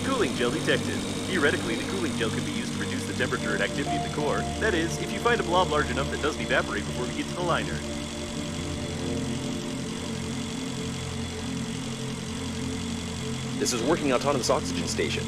Cooling gel detected. Theoretically, the cooling gel could be used to reduce the temperature and activity of the core. That is, if you find a blob large enough that doesn't evaporate before we get to the liner. This is working autonomous oxygen station.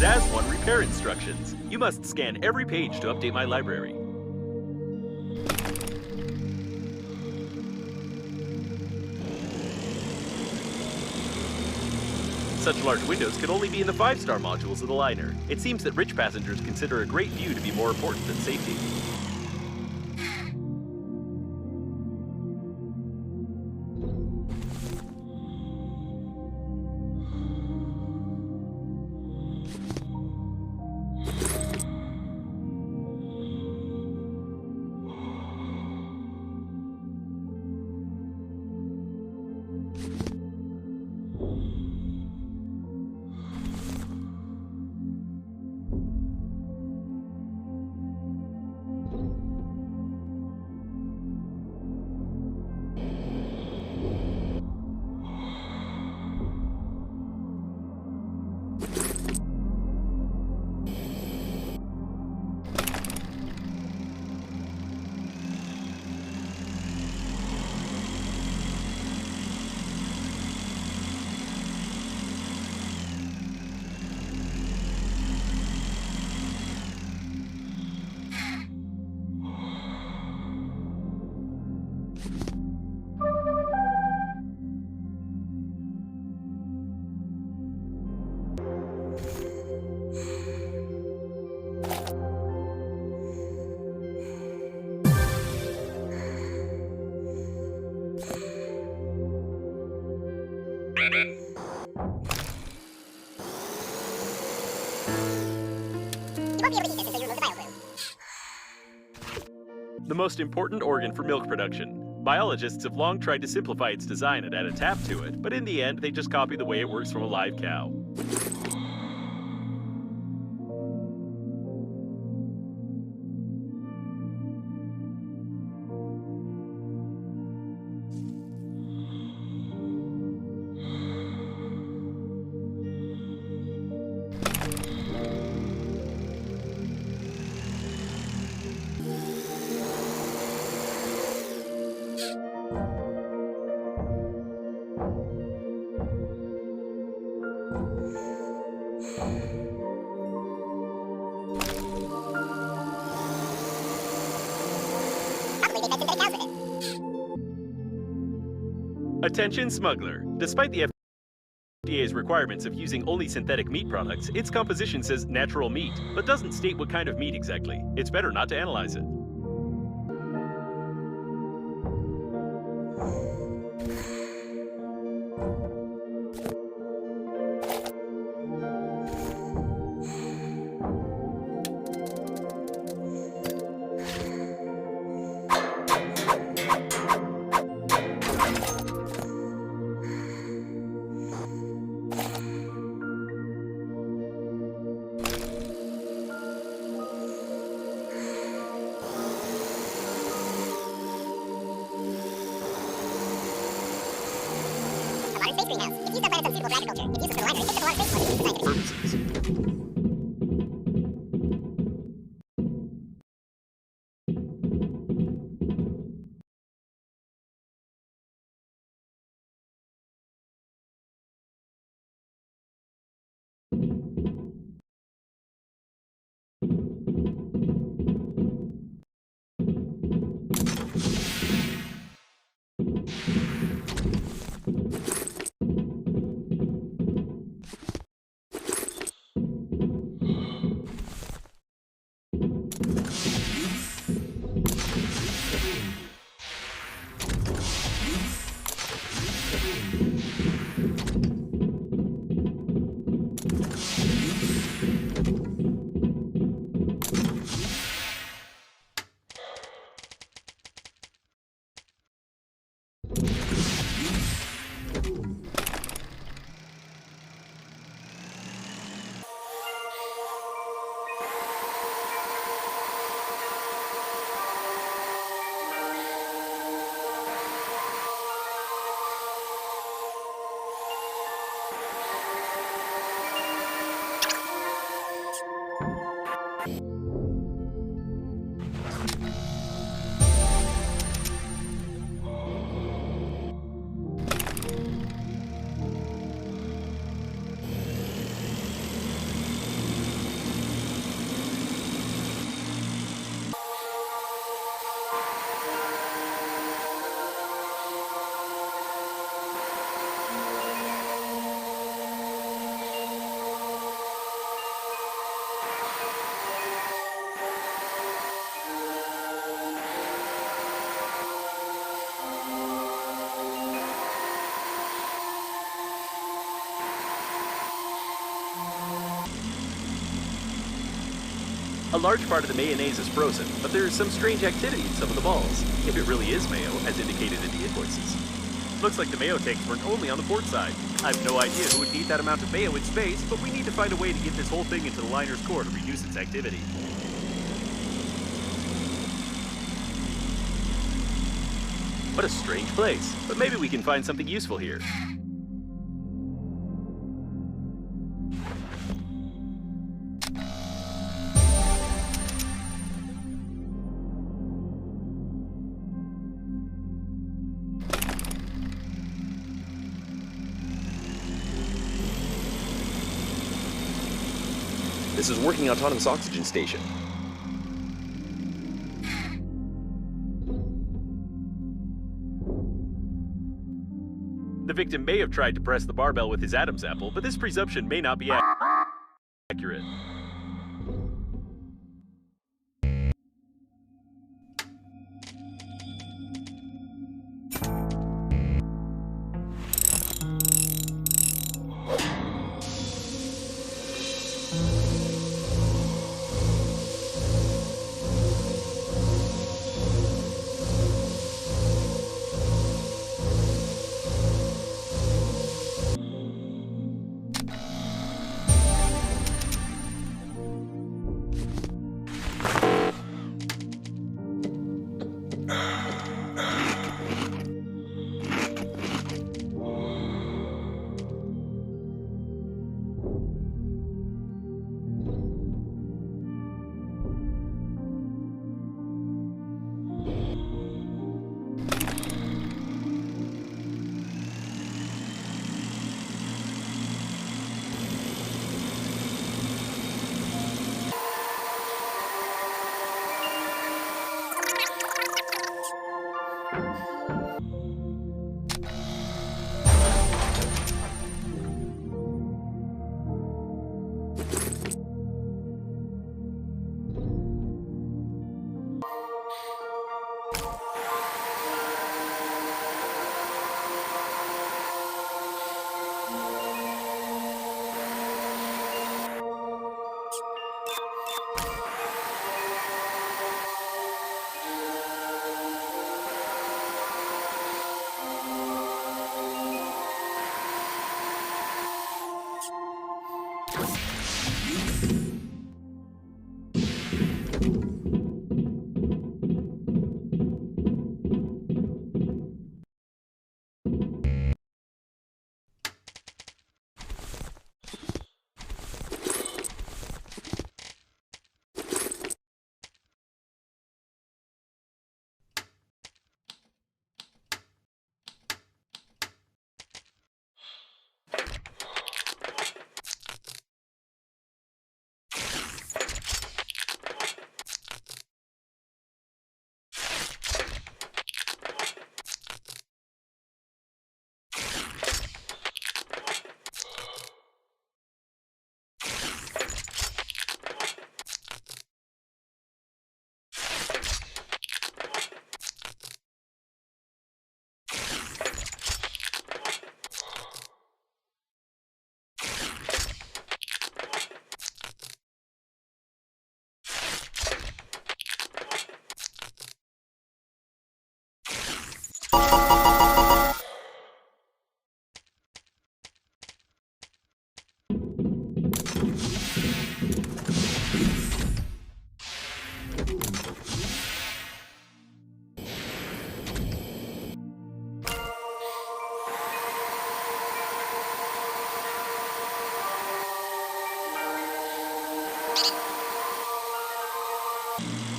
ZAS-1 repair instructions. You must scan every page to update my library. Such large windows could only be in the 5-star modules of the liner. It seems that rich passengers consider a great view to be more important than safety. The most important organ for milk production. Biologists have long tried to simplify its design and add a tap to it, but in the end, they just copy the way it works from a live cow. Attention smuggler. Despite the FDA's requirements of using only synthetic meat products, its composition says natural meat, but doesn't state what kind of meat exactly. It's better not to analyze it. Purposes. A large part of the mayonnaise is frozen, but there's some strange activity in some of the balls, if it really is mayo, as indicated in the invoices. Looks like the mayo tanks weren't only on the port side. I have no idea who would need that amount of mayo in space, but we need to find a way to get this whole thing into the liner's core to reduce its activity. What a strange place, but maybe we can find something useful here. This is working autonomous oxygen station. The victim may have tried to press the barbell with his Adam's apple, but this presumption may not be accurate.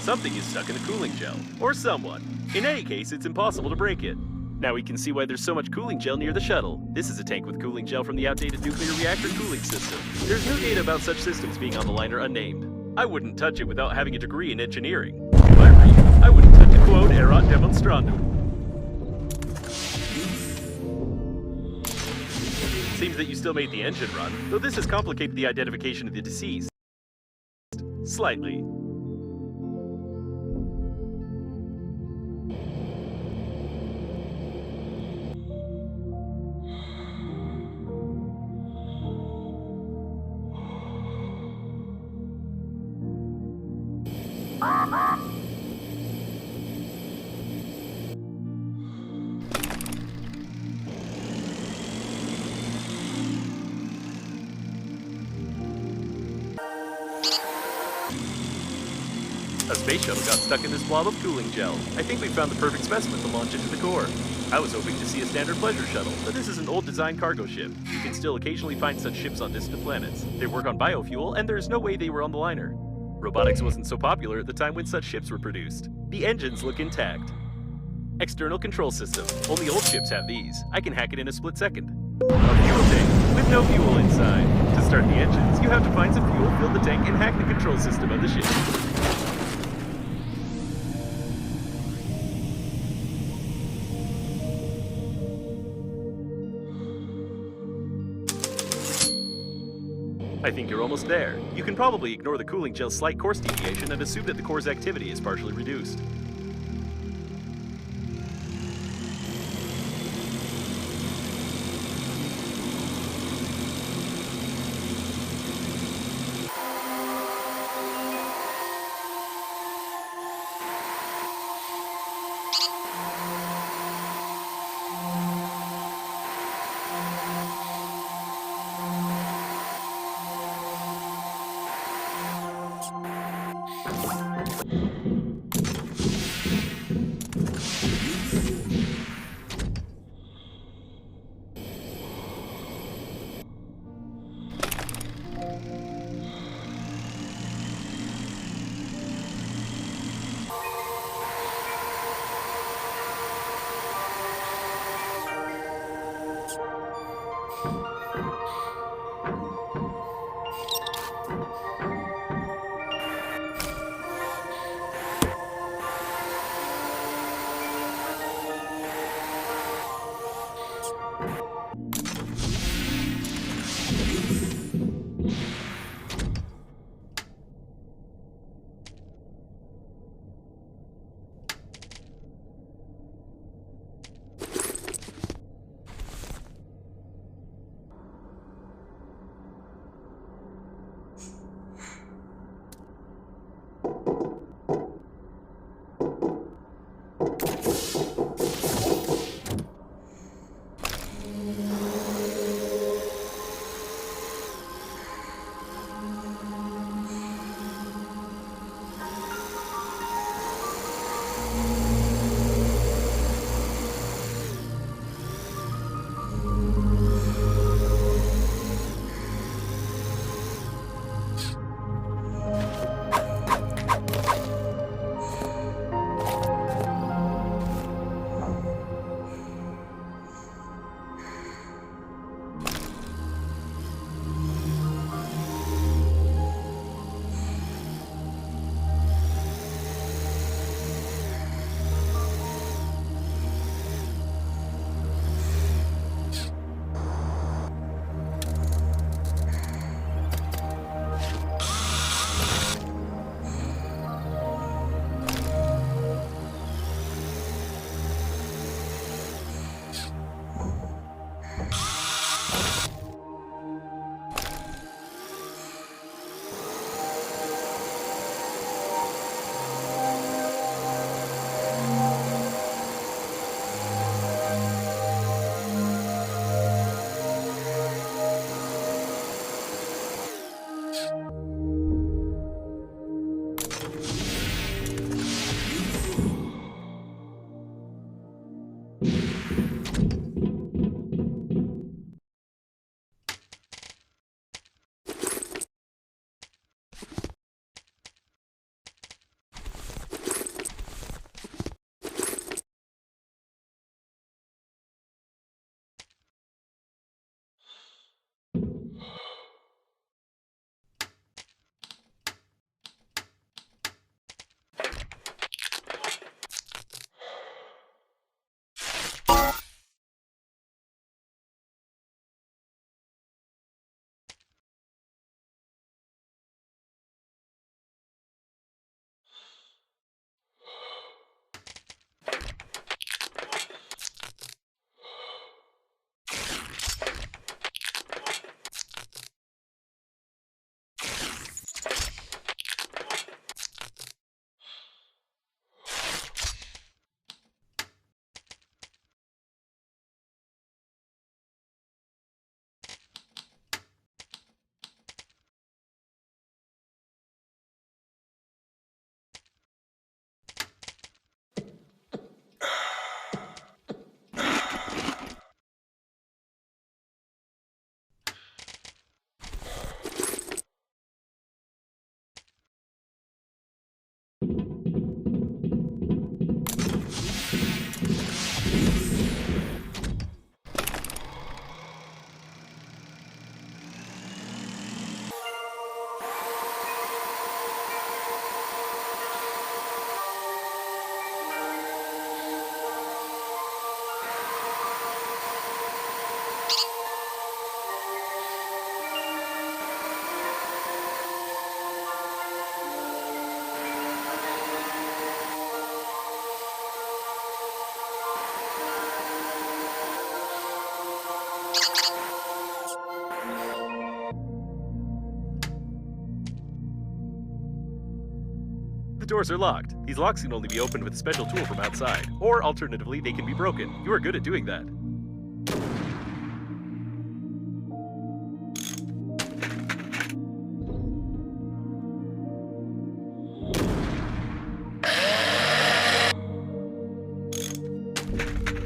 Something is stuck in the cooling gel, or someone. In any case, it's impossible to break it. Now we can see why there's so much cooling gel near the shuttle. This is a tank with cooling gel from the outdated nuclear reactor cooling system. There's no data about such systems being on the liner unnamed. I wouldn't touch it without having a degree in engineering. If I were you, I wouldn't touch it, quod erat demonstrandum. Seems that you still made the engine run, though this has complicated the identification of the deceased. Slightly. A space shuttle got stuck in this blob of cooling gel. I think we found the perfect specimen to launch into the core. I was hoping to see a standard pleasure shuttle, but this is an old design cargo ship. You can still occasionally find such ships on distant planets. They work on biofuel, and there's no way they were on the liner. Robotics wasn't so popular at the time when such ships were produced. The engines look intact. External control system. Only old ships have these. I can hack it in a split second. A fuel tank, with no fuel inside. To start the engines, you have to find some fuel, fill the tank, and hack the control system of the ship. I think you're almost there. You can probably ignore the cooling gel's slight course deviation and assume that the core's activity is partially reduced. doors are locked. These locks can only be opened with a special tool from outside, or alternatively, they can be broken. You are good at doing that.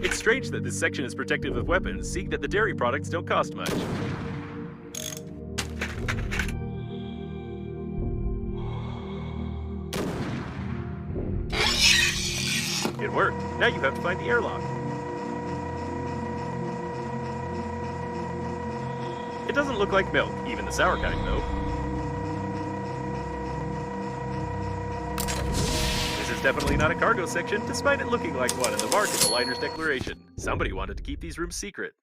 It's strange that this section is protective of weapons, seeing that the dairy products don't cost much. It worked. Now you have to find the airlock. It doesn't look like milk, even the sour kind, though. This is definitely not a cargo section, despite it looking like one in the mark of the liner's declaration. Somebody wanted to keep these rooms secret.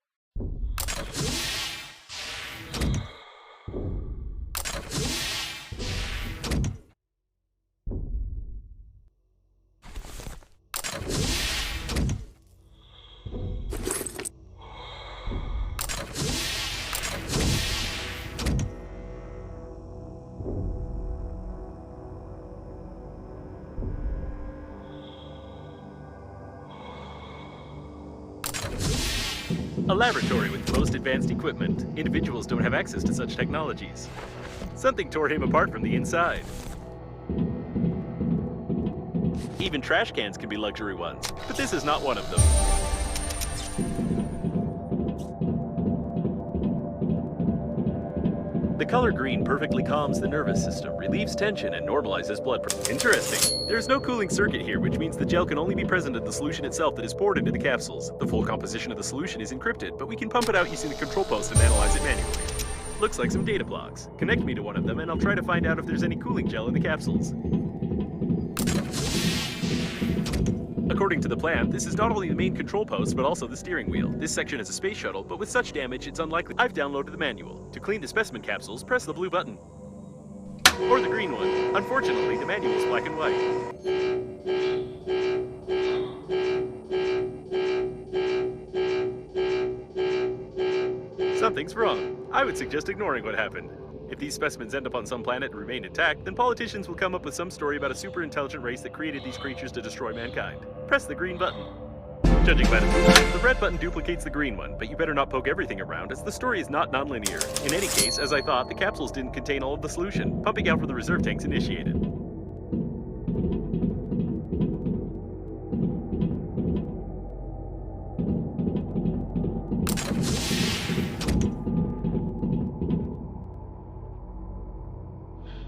A laboratory with the most advanced equipment. Individuals don't have access to such technologies. Something tore him apart from the inside. Even trash cans can be luxury ones, but this is not one of them. The color green perfectly calms the nervous system, relieves tension, and normalizes blood pressure. Interesting. There's no cooling circuit here, which means the gel can only be present in the solution itself that is poured into the capsules. The full composition of the solution is encrypted, but we can pump it out using the control post and analyze it manually. Looks like some data blocks. Connect me to one of them, and I'll try to find out if there's any cooling gel in the capsules. According to the plan, this is not only the main control post, but also the steering wheel. This section is a space shuttle, but with such damage, it's unlikely. I've downloaded the manual. To clean the specimen capsules, press the blue button. Or the green one. Unfortunately, the manual is black and white. Something's wrong. I would suggest ignoring what happened. If these specimens end up on some planet and remain intact, then politicians will come up with some story about a super intelligent race that created these creatures to destroy mankind. Press the green button. Judging by the movement, the red button duplicates the green one, but you better not poke everything around, as the story is not nonlinear. In any case, as I thought, the capsules didn't contain all of the solution. Pumping out for the reserve tanks initiated.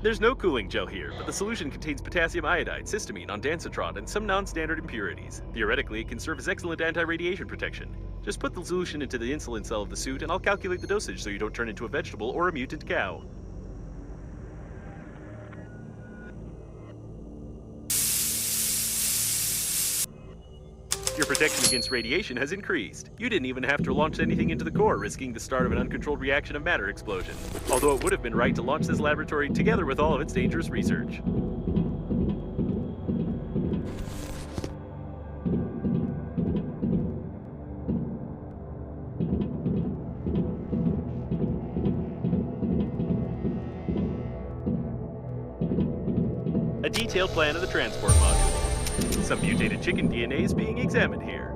There's no cooling gel here, but the solution contains potassium iodide, cysteamine, ondansetron, and some non-standard impurities. Theoretically, it can serve as excellent anti-radiation protection. Just put the solution into the insulin cell of the suit, and I'll calculate the dosage so you don't turn into a vegetable or a mutant cow. Your protection against radiation has increased. You didn't even have to launch anything into the core, risking the start of an uncontrolled reaction of matter explosion. Although it would have been right to launch this laboratory together with all of its dangerous research. A detailed plan of the transport module. Some mutated chicken DNA is being examined here.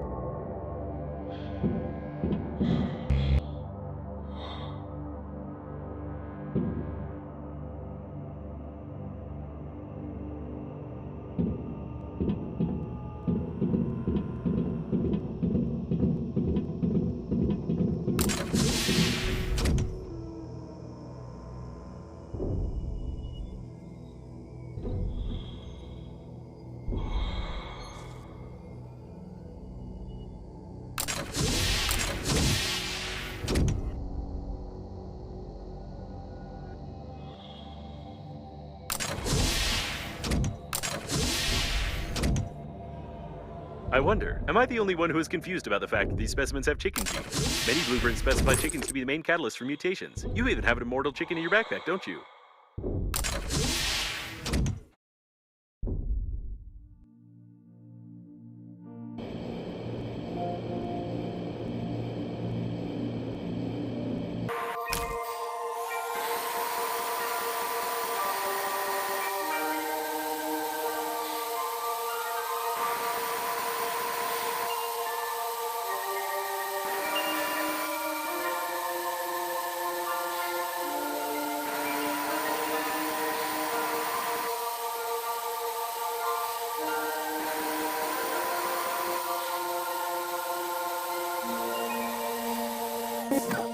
I wonder, am I the only one who is confused about the fact that these specimens have chicken genes? Many blueprints specify chickens to be the main catalyst for mutations. You even have an immortal chicken in your backpack, don't you? Be careful.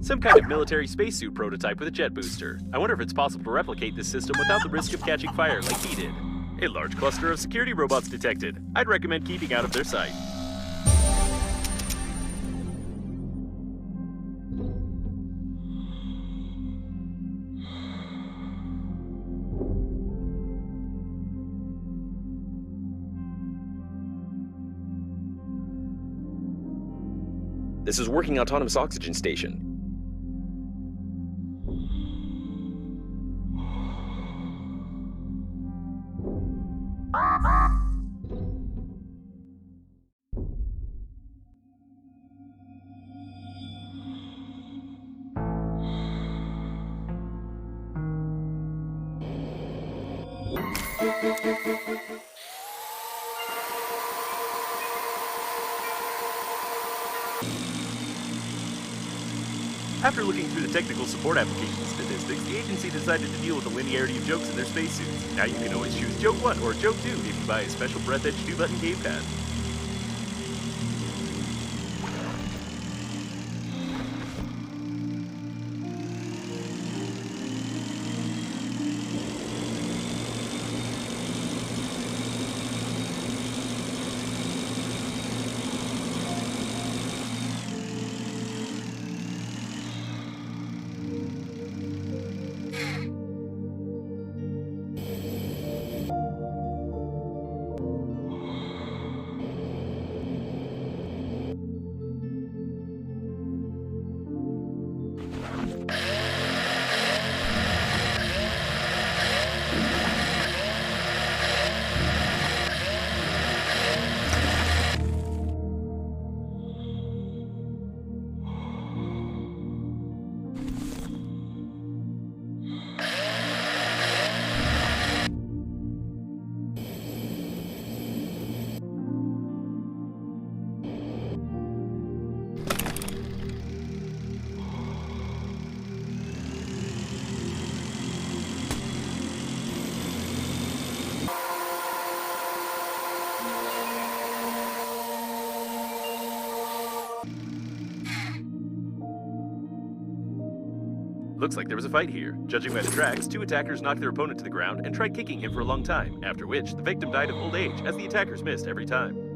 Some kind of military spacesuit prototype with a jet booster. I wonder if it's possible to replicate this system without the risk of catching fire like he did. A large cluster of security robots detected. I'd recommend keeping out of their sight. This is working autonomous oxygen station. After looking through the technical support application statistics, the agency decided to deal with the linearity of jokes in their spacesuits. Now you can always choose Joke 1 or Joke 2 if you buy a special Breathedge 2-button gamepad. Looks like there was a fight here. Judging by the tracks, two attackers knocked their opponent to the ground and tried kicking him for a long time, after which the victim died of old age as the attackers missed every time.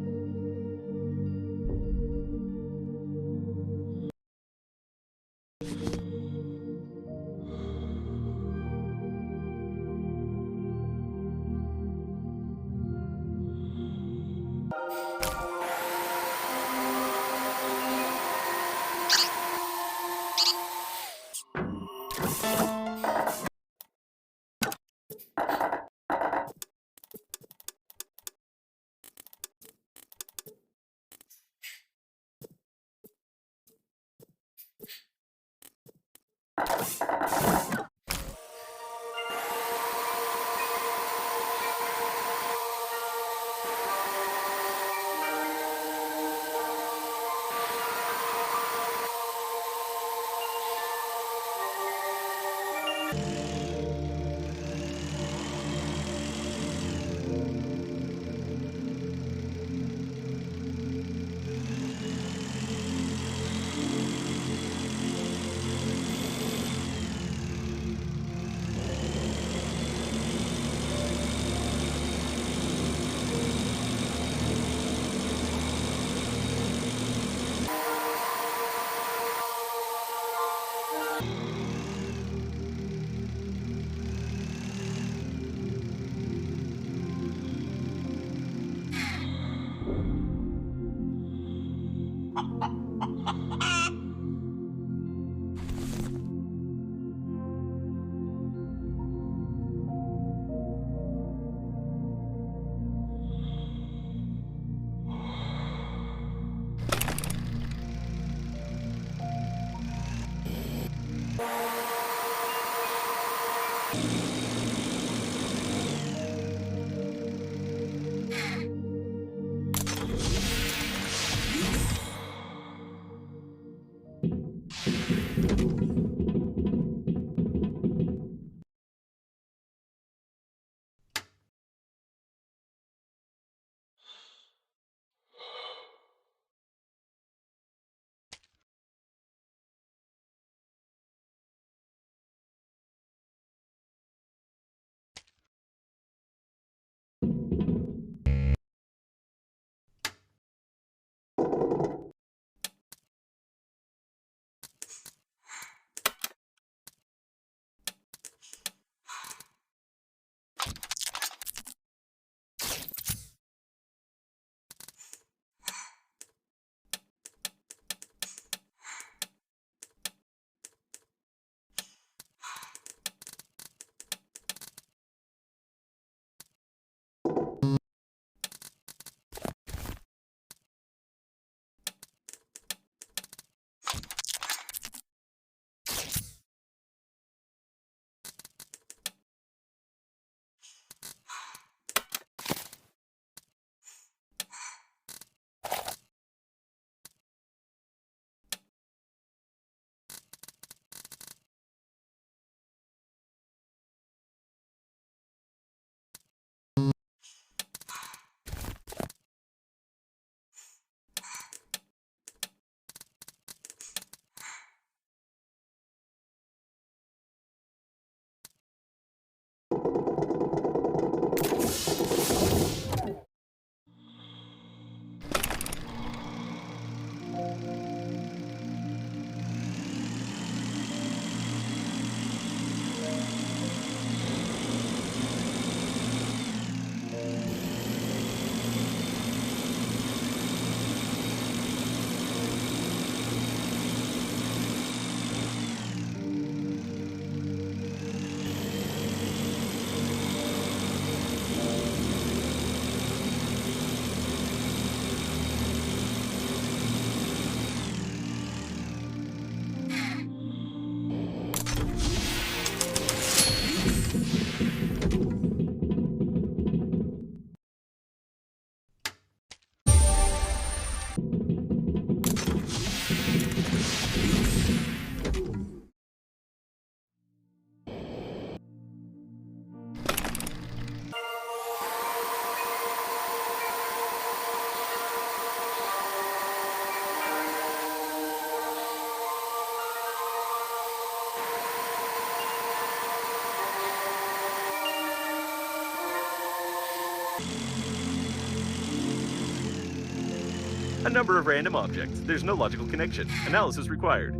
A number of random objects. There's no logical connection. Analysis required.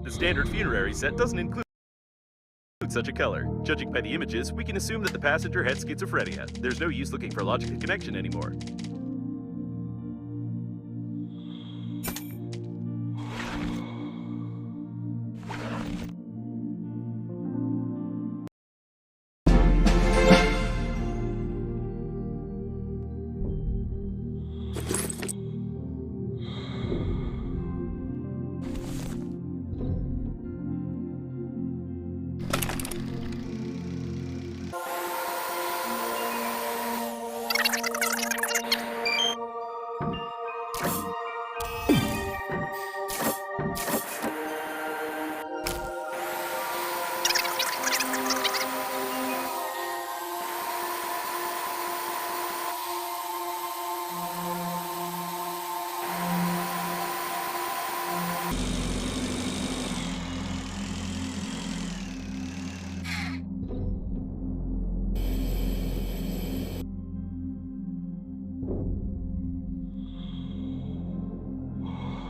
The standard funerary set doesn't include such a color. Judging by the images, we can assume that the passenger had schizophrenia. There's no use looking for logical connection anymore.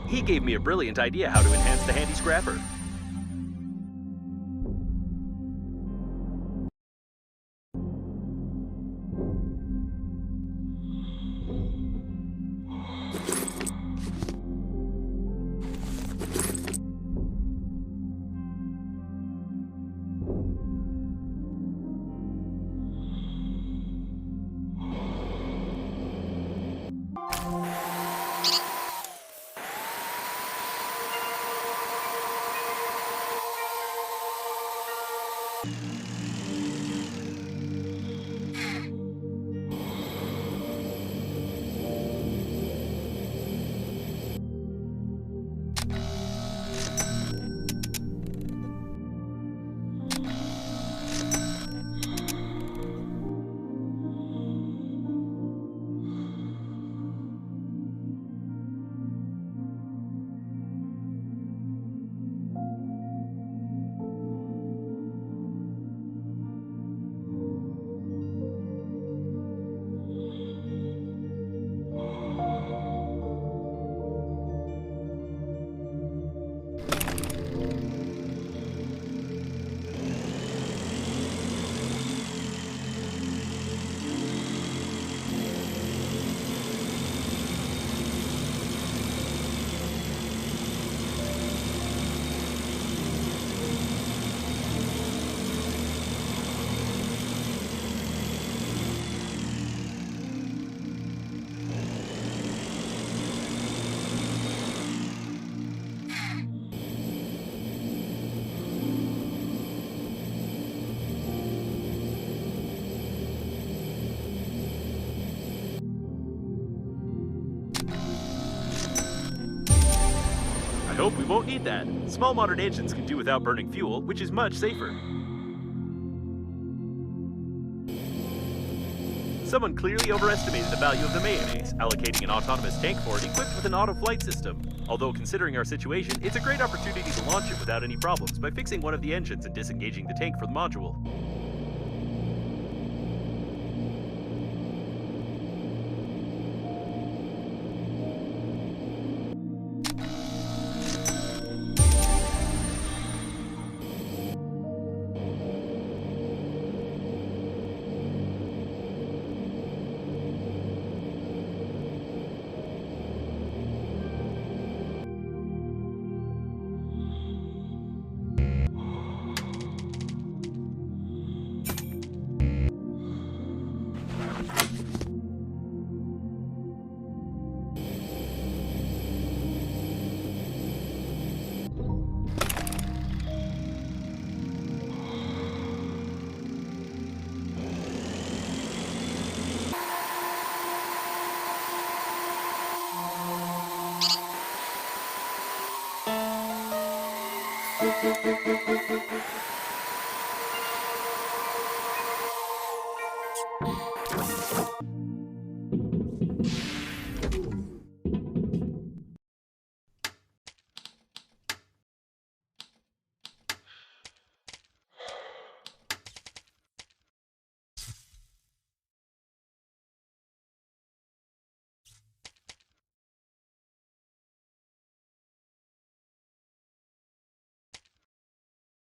He gave me a brilliant idea how to enhance the handy scrapper. I hope we won't need that. Small modern engines can do without burning fuel, which is much safer. Someone clearly overestimated the value of the mayonnaise, allocating an autonomous tank for it equipped with an auto-flight system. Although considering our situation, it's a great opportunity to launch it without any problems by fixing one of the engines and disengaging the tank from the module.